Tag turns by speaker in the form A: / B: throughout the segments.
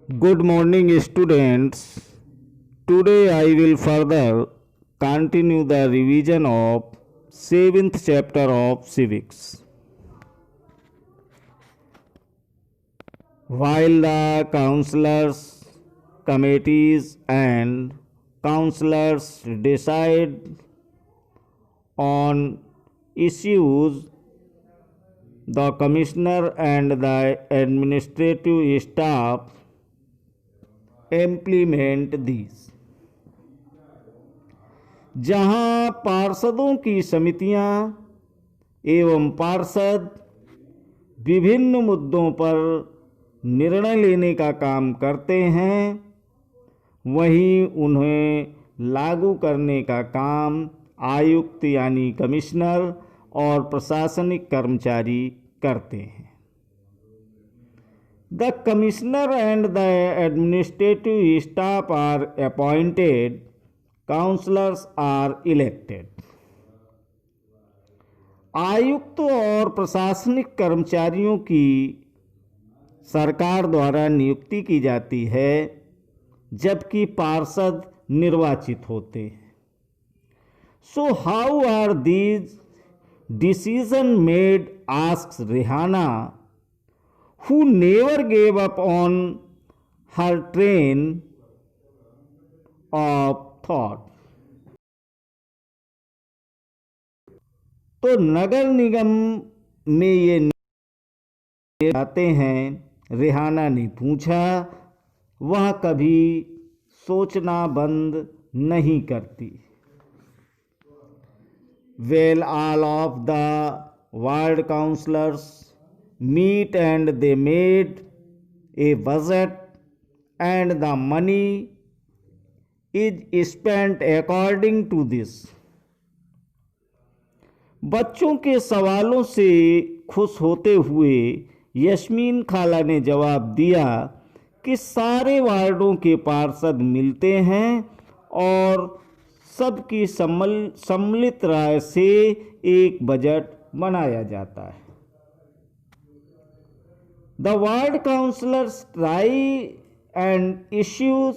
A: Good morning, students. Today I will further continue the revision of 7th chapter of Civics. While the councillors, committees, and councillors decide on issues, the commissioner and the administrative staff implement these. जहां पार्षदों की समितियां एवं पार्षद विभिन्न मुद्दों पर निर्णय लेने का काम करते हैं, वहीं उन्हें लागू करने का काम आयुक्त यानी कमिश्नर और प्रशासनिक कर्मचारी करते हैं. The commissioner and the administrative staff are appointed. Councillors are elected. आयुक्त और प्रशासनिक कर्मचारियों की सरकार द्वारा नियुक्ति की जाती है, जबकि पार्षद निर्वाचित होते हैं. So how are these decisions made? asks Rihanna, who never gave up on her train of thought. तो नगर निगम में ये आते हैं, रिहाना ने पूछा. वह कभी सोचना बंद नहीं करती. Well, all of the ward councillors meet and they made a budget, and the money is spent according to this. बच्चों के सवालों से खुश होते हुए यस्मीन खाला ने जवाब दिया कि सारे वार्डों के पार्षद मिलते हैं और सबकी सम्मिलित राय से एक बजट बनाया जाता है. The ward councillors try and issues.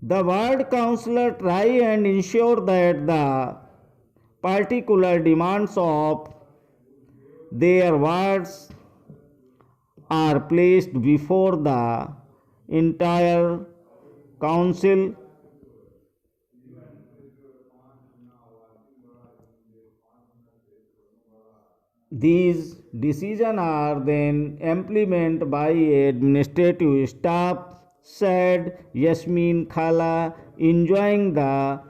A: The ward councillor try and ensure that the particular demands of their wards are placed before the entire council. These decisions are then implemented by administrative staff, said Yasmin Khala, enjoying the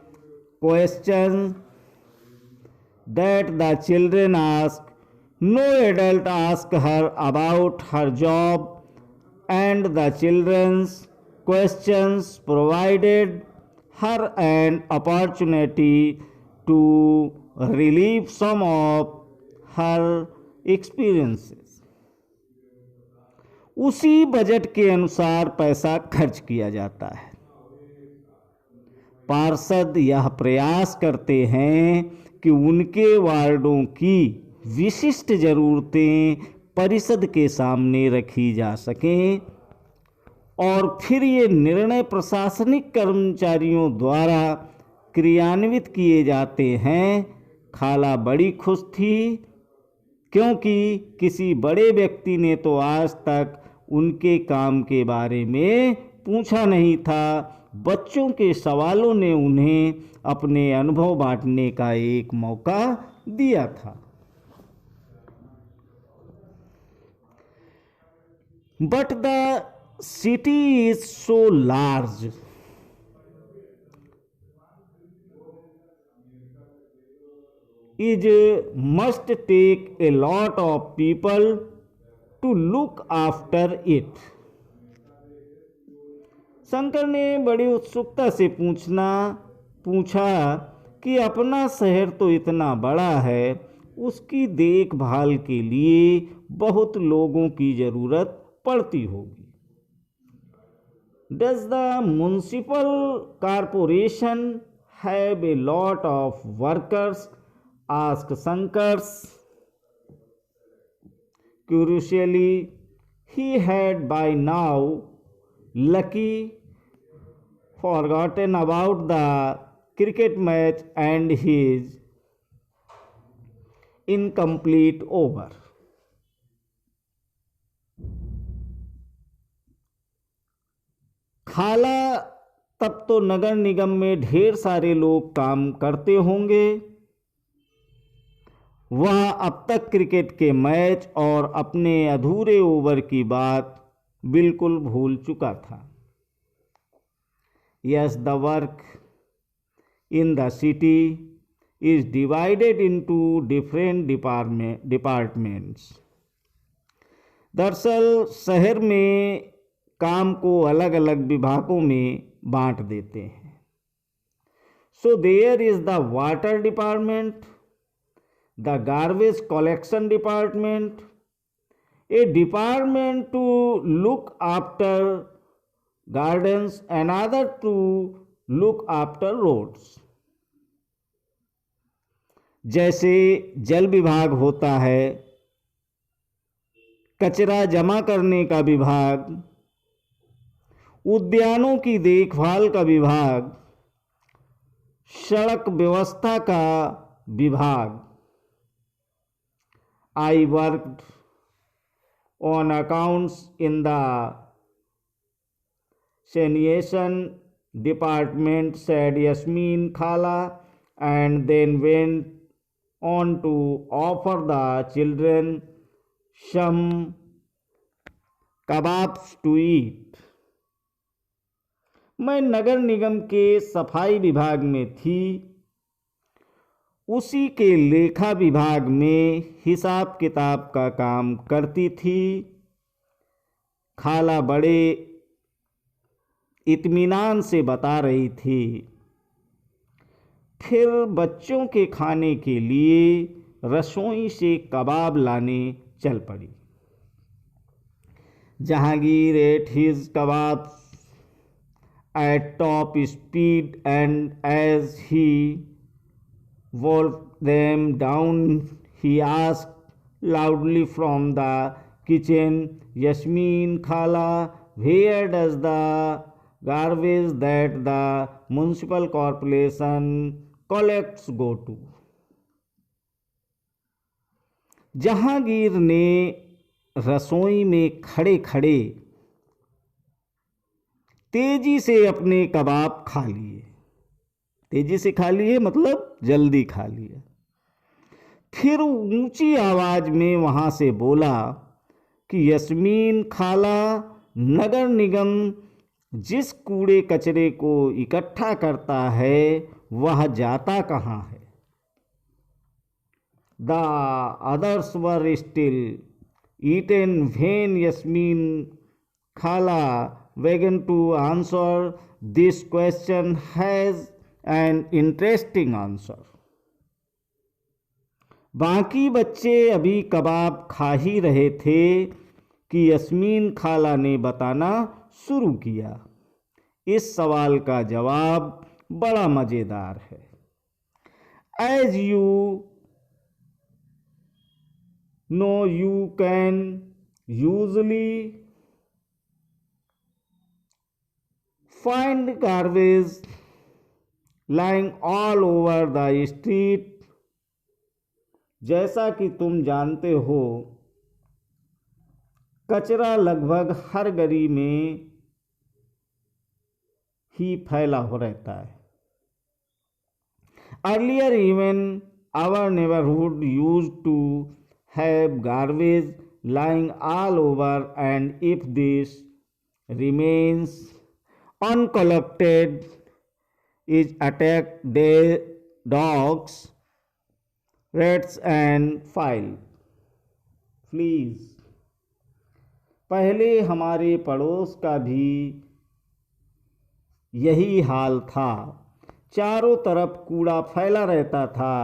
A: questions that the children ask. No adult asked her about her job, and the children's questions provided her an opportunity to relieve some of her experiences. उसी budget के अनुसार पैसा खर्च किया जाता है. पार्षद यह प्रयास करते हैं कि उनके वार्डों की विशिष्ट जरूरतें परिषद के सामने रखी जा सकें, और फिर ये निर्णय प्रशासनिक कर्मचारियों द्वारा क्रियान्वित किए जाते हैं. खाला बड़ी खुश थी, क्योंकि किसी बड़े व्यक्ति ने तो आज तक उनके काम के बारे में पूछा नहीं था. बच्चों के सवालों ने उन्हें अपने अनुभव बांटने का एक मौका दिया था. But the city is so large. It must take a lot of people to look after it. Shankar ने बड़ी उत्सुकता से पूछा कि अपना शहर तो इतना बड़ा है, उसकी देखभाल के लिए बहुत लोगों की जरूरत पड़ती होगी. Does the municipal corporation have a lot of workers? asked Shankar curiously. He had by now, Lucky, forgotten about the cricket match and his incomplete over. खाला तब तो नगर निगम में ढेर सारे लोग काम करते होंगे। वह अब तक क्रिकेट के मैच और अपने अधूरे ओवर की बात बिल्कुल भूल चुका था। Yes, the work in the city is divided into different departments. दरअसल शहर में काम को अलग अलग विभागों में बांट देते हैं। So there is the water department, the garbage collection department, a department to look after gardens, another to look after roads. जैसे जल विभाग होता है, कचरा जमा करने का विभाग, उद्यानों की देखभाल का विभाग, सड़क व्यवस्था का विभाग। I worked on accounts in the sanitation department, said Yasmin Khala, and then went on to offer the children some kebabs to eat. मैं नगर निगम के सफाई विभाग में थी, उसी के लेखा विभाग में हिसाब किताब का काम करती थी। खाला बड़े इत्मीनान से बता रही थी। फिर बच्चों के खाने के लिए रसोई से कबाब लाने चल पड़ी। Jahangir ate his kebabs at top speed, and as he wolfed them down, he asked loudly from the kitchen, Yasmin Khala, where does the garbage that the municipal corporation collects go to? Jahangir ने रसोई में खड़े खड़े तेजी से अपने कबाब खा लिए। तेजी से खा लिए मतलब जल्दी खा लिया। फिर ऊंची आवाज में वहां से बोला कि यस्मीन खाला, नगर निगम जिस कूड़े कचरे को इकट्ठा करता है वह जाता कहाँ है? The others were still eaten when Yasmin Khala began to answer this question has an interesting answer. बाकी बच्चे अभी कबाब खा ही रहे थे कि यस्मीन खाला ने बताना शुरू किया। इस सवाल का जवाब बड़ा मज़ेदार है। As you know, you can usually find garbage lying all over the street. जैसा कि तुम जानते हो, कचरा लगभग हर गली में ही फैला हो रहता है। Earlier even our neighborhood used to have garbage lying all over, and if this remains uncollected, is attacked dogs, rats and fleas. पहले हमारे पड़ोस का भी यही हाल था। चारों तरफ कूड़ा फैला रहता था।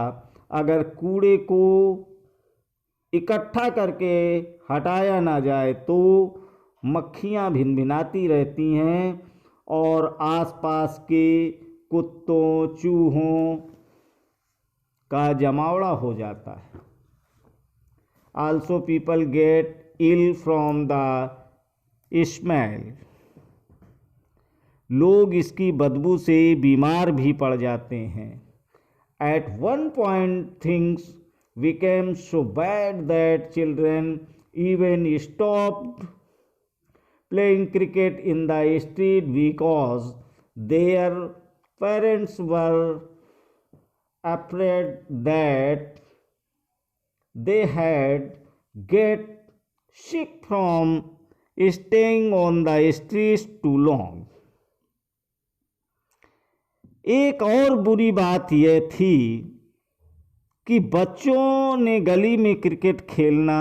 A: अगर कूड़े को इकट्ठा करके हटाया ना जाए तो मक्खियाँ भिनभिनाती रहती हैं और आसपास के कुत्तों, चूहों का जमावड़ा हो जाता है। Also people get ill from the smell. लोग इसकी बदबू से बीमार भी पड़ जाते हैं। At one point things became so bad that children even stopped playing cricket in the street because their parents were afraid that they had get sick from staying on the streets too long। एक और बुरी बात यह थी कि बच्चों ने गली में क्रिकेट खेलना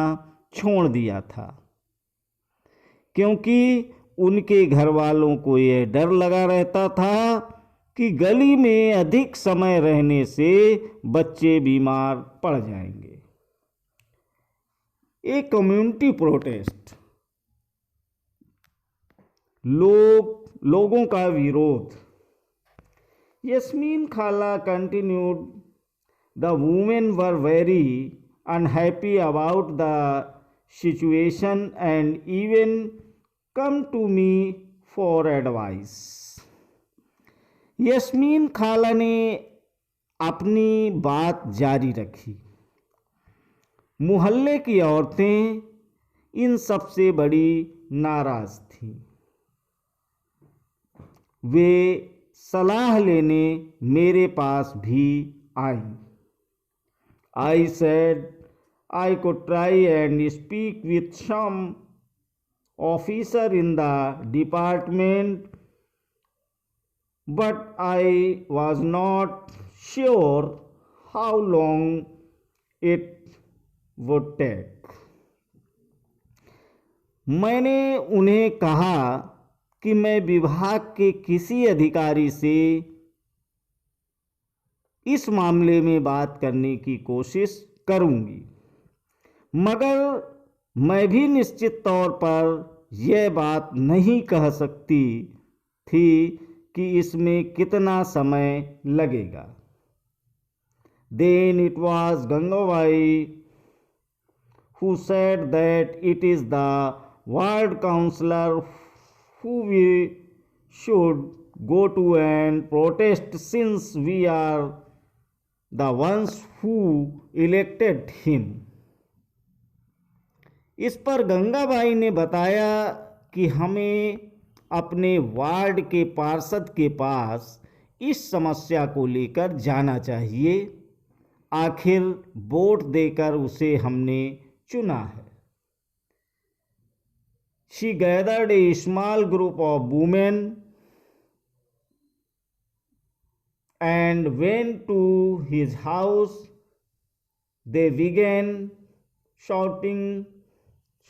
A: छोड़ दिया था, क्योंकि उनके घर वालों को यह डर लगा रहता था कि गली में अधिक समय रहने से बच्चे बीमार पड़ जाएंगे। एक कम्युनिटी प्रोटेस्ट, लोगों का विरोध। Yasmin Khala continued, the women were very unhappy about the situation and even come to me for advice। Yasmeen खाला ने अपनी बात जारी रखी। मोहल्ले की औरतें इन सबसे बड़ी नाराज थीं। वे सलाह लेने मेरे पास भी आई। I said I could try and speak with some officer in the department, but I was not sure how long it would take। मैंने उन्हें कहा कि मैं विभाग के किसी अधिकारी से इस मामले में बात करने की कोशिश करूंगी, मगर मैं भी निश्चित तौर पर यह बात नहीं कह सकती थी कि इसमें कितना समय लगेगा। Then it was Gangabai who said that it is the ward councillor who we should go to and protest, since we are the ones who elected him। इस पर गंगाबाई ने बताया कि हमें अपने वार्ड के पार्षद के पास इस समस्या को लेकर जाना चाहिए। आखिर वोट देकर उसे हमने चुना है। She gathered a small group of women and went to his house। They began shouting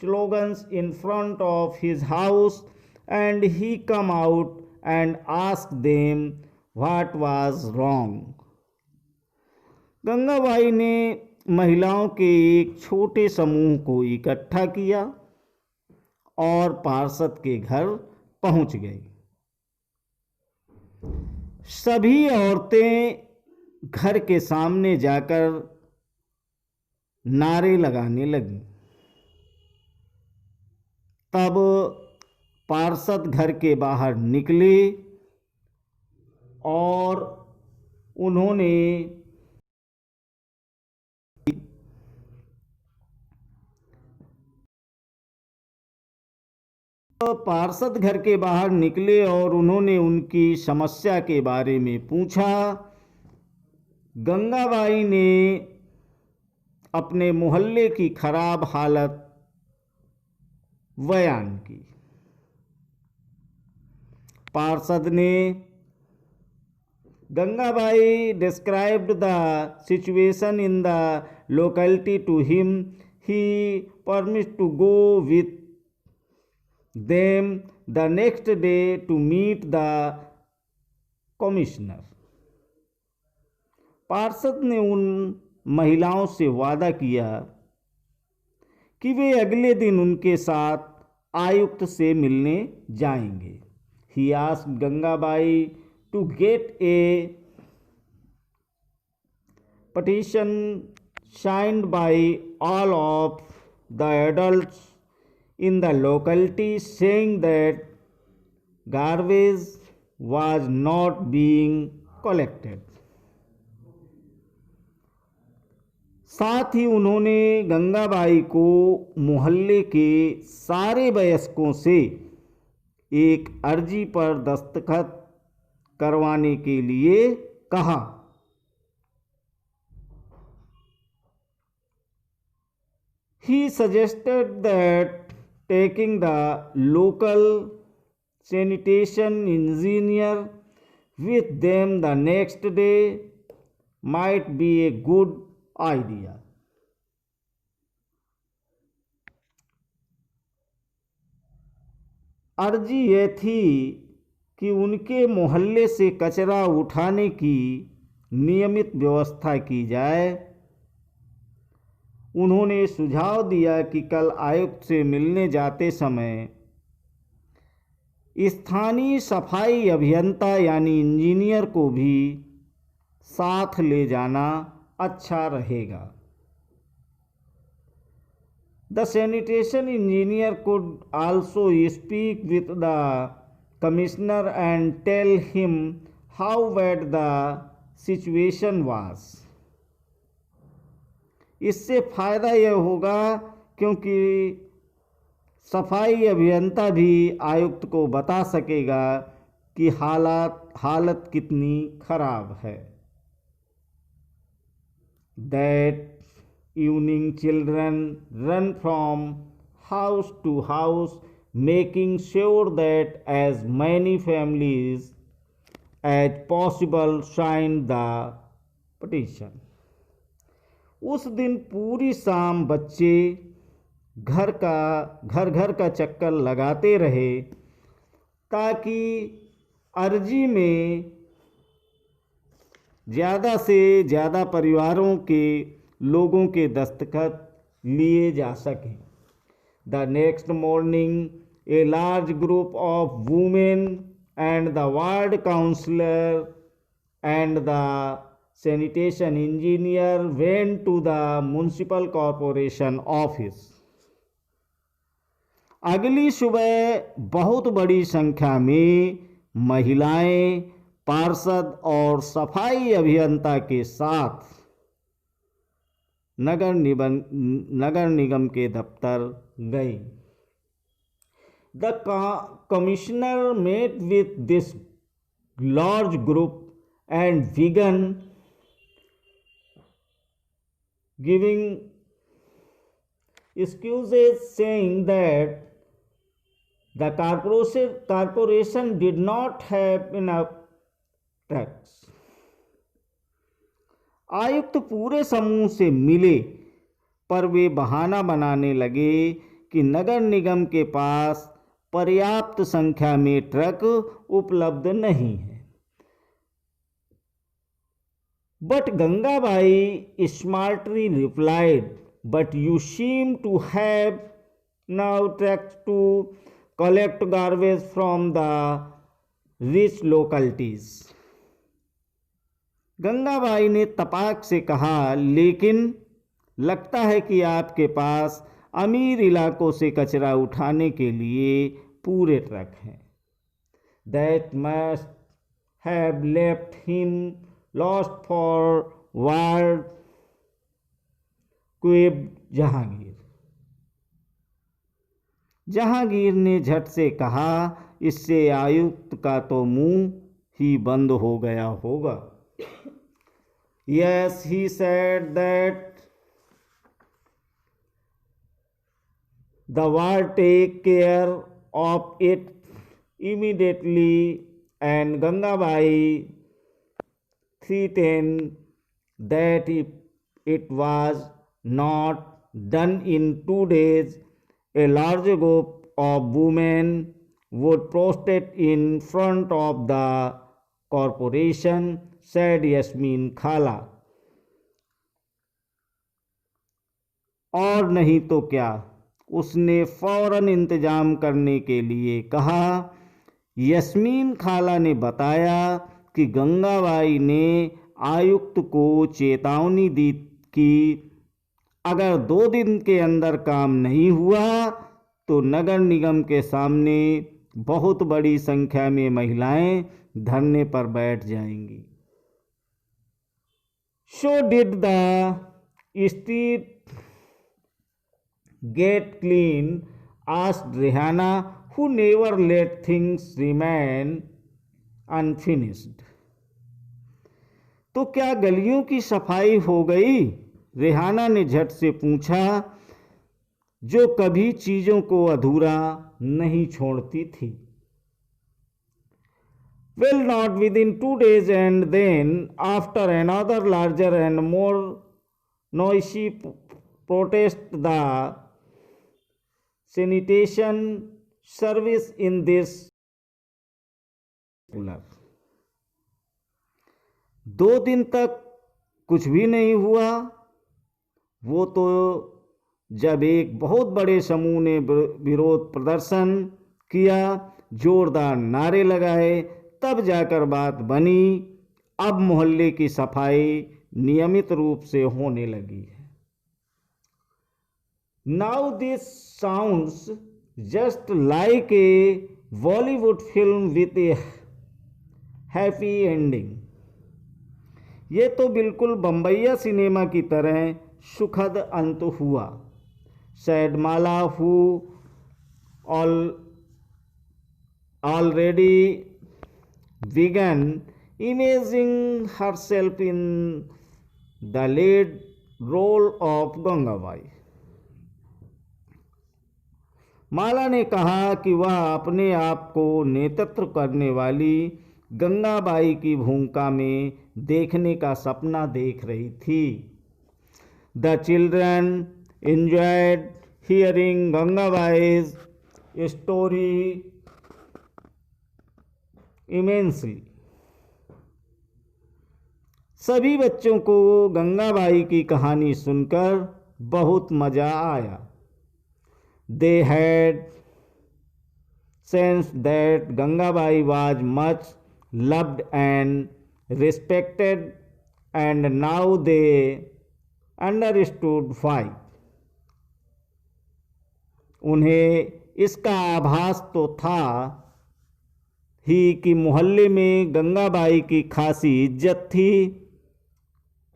A: slogans in front of his house, and he came out and asked them what was wrong। Gangabai ने महिलाओं के एक छोटे समूह को इकट्ठा किया और पार्षद के घर पहुंच गई। सभी औरतें घर के सामने जाकर नारे लगाने लगीं। तब पार्षद घर के बाहर निकले और उन्होंने पार्षद घर के बाहर निकले और उन्होंने उनकी समस्या के बारे में पूछा। गंगाबाई ने अपने मोहल्ले की खराब हालत बयान की। पार्षद ने Gangabai described the situation in the locality to him. He promised to go with them the next day to meet the commissioner। पार्षद ने उन महिलाओं से वादा किया कि वे अगले दिन उनके साथ आयुक्त से मिलने जाएंगे। He asked Gangabai to get a petition signed by all of the adults in the locality saying that garbage was not being collected. साथ ही उन्होंने गंगाबाई को मोहल्ले के सारे वयस्कों से एक अर्जी पर दस्तखत करवाने के लिए कहा। He suggested that taking the local sanitation engineer with them the next day might be a good idea. अर्जी यह थी कि उनके मोहल्ले से कचरा उठाने की नियमित व्यवस्था की जाए। उन्होंने सुझाव दिया कि कल आयुक्त से मिलने जाते समय स्थानीय सफाई अभियंता यानी इंजीनियर को भी साथ ले जाना अच्छा रहेगा। The sanitation engineer could also speak with the commissioner and tell him how bad the situation was. इससे फ़ायदा यह होगा क्योंकि सफाई अभियंता भी आयुक्त को बता सकेगा कि हालत कितनी खराब है। That evening children run from house to house making sure that as many families as possible signed the petition. उस दिन पूरी शाम बच्चे घर का चक्कर लगाते रहे ताकि अर्जी में ज़्यादा से ज़्यादा परिवारों के लोगों के दस्तखत लिए जा सकें। The next morning a large group of women and the ward councillor and the sanitation engineer went to the municipal corporation office. अगली सुबह बहुत बड़ी संख्या में महिलाएं पार्षद और सफाई अभियंता के साथ नगर निगम के दफ्तर गई। The commissioner met with this large group and began giving excuses saying that the corporation did not have enough trucks. आयुक्त पूरे समूह से मिले पर वे बहाना बनाने लगे कि नगर निगम के पास पर्याप्त संख्या में ट्रक उपलब्ध नहीं है। But Gangabai smartly replied, "But you seem to have now trucks to collect garbage from the rich localities." Gangabai ने तपाक से कहा, लेकिन लगता है कि आपके पास अमीर इलाकों से कचरा उठाने के लिए पूरे ट्रक हैं। That must have left him lost forward, क्वेब Jahangir ने झट से कहा, इससे आयुक्त का तो मुंह ही बंद हो गया होगा। Yes, he said that the ward take care of it immediately, and Gangabai threatened that if it was not done in 2 days, a large group of women would protest in front of the corporation, said Yasmin Khala. और नहीं तो क्या, उसने फौरन इंतजाम करने के लिए कहा। यस्मीन खाला ने बताया कि गंगाबाई ने आयुक्त को चेतावनी दी कि अगर 2 दिन के अंदर काम नहीं हुआ तो नगर निगम के सामने बहुत बड़ी संख्या में महिलाएं धरने पर बैठ जाएंगी। So did the street get clean? asked Rihanna, who never let things remain unfinished. तो क्या गलियों की सफाई हो गई? रेहाना ने झट से पूछा, जो कभी चीजों को अधूरा नहीं छोड़ती थी। Well, not within 2 days, and then after another larger and more noisy protest, the sanitation service in this 2 दिन तक कुछ भी नहीं हुआ। वो तो जब एक बहुत बड़े समूह ने विरोध प्रदर्शन किया, जोरदार नारे लगाए, तब जाकर बात बनी। अब मोहल्ले की सफाई नियमित रूप से होने लगी है। Now this sounds just like a Bollywood film with A happy ending. ये तो बिल्कुल बम्बैया सिनेमा की तरह सुखद अंत हुआ। said Mala, who already began imagining herself in the lead role of Gangabai. माला ने कहा कि वह अपने आप को नेतृत्व करने वाली गंगाबाई की भूमिका में देखने का सपना देख रही थी। The children enjoyed hearing Gangabai's story immensely. सभी बच्चों को गंगाबाई की कहानी सुनकर बहुत मजा आया। They had sensed that Gangabai was much loved and respected, and now they understood why. उन्हें इसका आभास तो था ही कि मोहल्ले में गंगाबाई की खासी इज्जत थी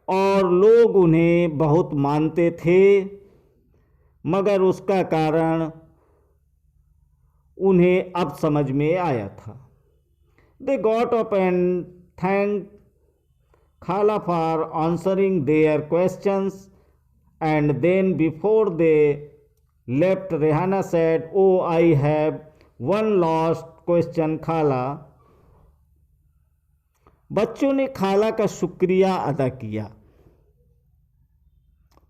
A: और लोग उन्हें बहुत मानते थे, मगर उसका कारण उन्हें अब समझ में आया था। They got up and thanked Khala for answering their questions, and then before they left, Rehana said, "Oh, I have one last question, Khala." बच्चों ने खाला का शुक्रिया अदा किया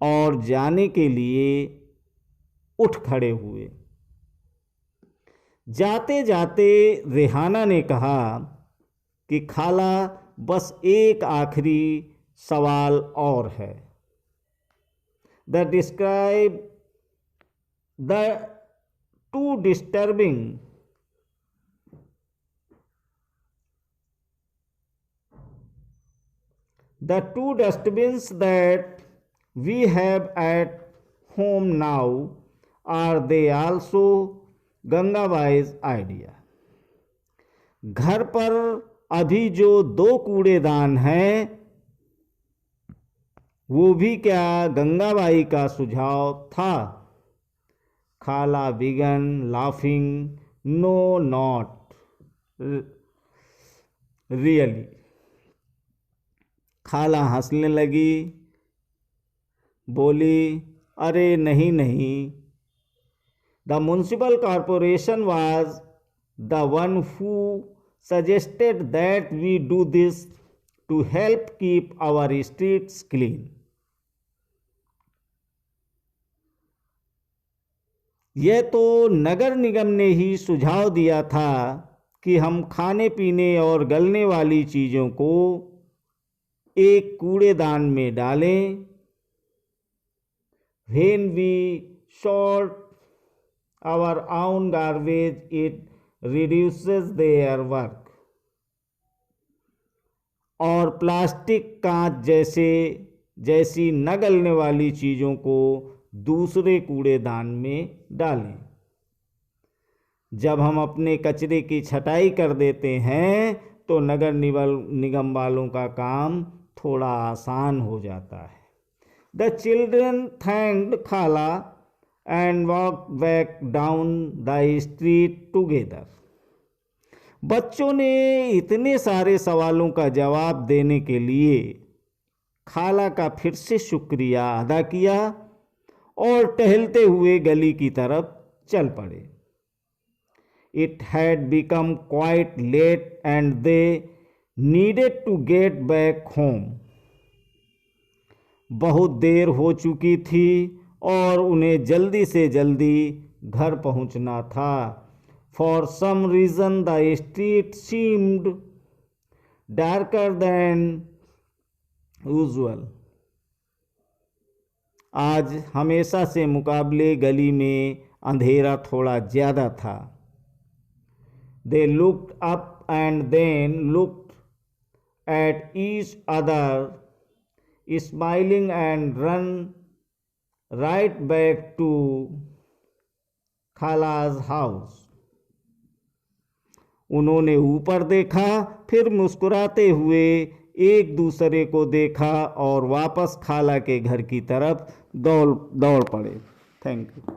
A: और जाने के लिए उठ खड़े हुए। जाते जाते रेहाना ने कहा कि खाला, बस एक आखिरी सवाल और है। The describe the two disturbing the two dustbins that we have at home now, are they also Gangabai's idea? घर पर अभी जो 2 कूड़ेदान हैं, वो भी क्या गंगाबाई का सुझाव था? खाला began laughing. No, not really. खाला हंसने लगी, बोली, अरे नहीं नहीं। The municipal corporation was the one who suggested that we do this to help keep our streets clean. यह तो नगर निगम ने ही सुझाव दिया था कि हम खाने पीने और गलने वाली चीज़ों को एक कूड़ेदान में डालें। When we sort our own garbage, it reduces their work. और प्लास्टिक, कांच जैसी न गलने वाली चीज़ों को दूसरे कूड़ेदान में डालें। जब हम अपने कचरे की छटाई कर देते हैं तो नगर निगम वालों का काम थोड़ा आसान हो जाता है। द चिल्ड्रन थैंक्ड खाला and walk back down the street together. बच्चों ने इतने सारे सवालों का जवाब देने के लिए खाला का फिर से शुक्रिया अदा किया और टहलते हुए गली की तरफ चल पड़े। It had become quite late and they needed to get back home. बहुत देर हो चुकी थी और उन्हें जल्दी से जल्दी घर पहुंचना था। For some reason the street seemed darker than usual. आज हमेशा से मुकाबले गली में अंधेरा थोड़ा ज़्यादा था। They looked up and then looked at each other, smiling and ran right back to Khala's house. उन्होंने ऊपर देखा, फिर मुस्कुराते हुए एक दूसरे को देखा और वापस खाला के घर की तरफ दौड़ पड़े। Thank you.